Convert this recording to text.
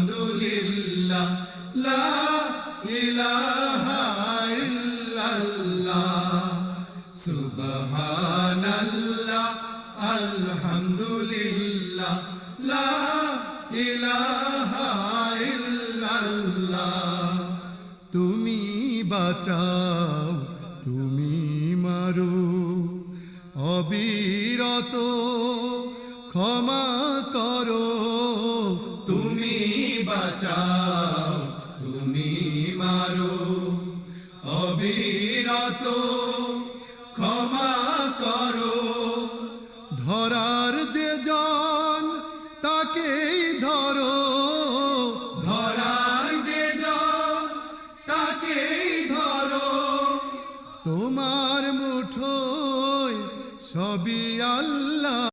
আলহামদুলিল্লাহ লা ইলাহা ইল্লাল্লাহ সুবহানাল্লাহ আলহামদুলিল্লাহ লা ইলাহা ইল্লাল্লাহ তুমি বাঁচাও তুমি মারো অবিরত ক্ষমা করো তুমি বাঁচাও তুমি মারো অবিরত ক্ষমা করো ধরার যে জন তাকেই ধরো ধরার যে জন তাকেই ধরো তোমার মুঠোয় সবই আল্লাহ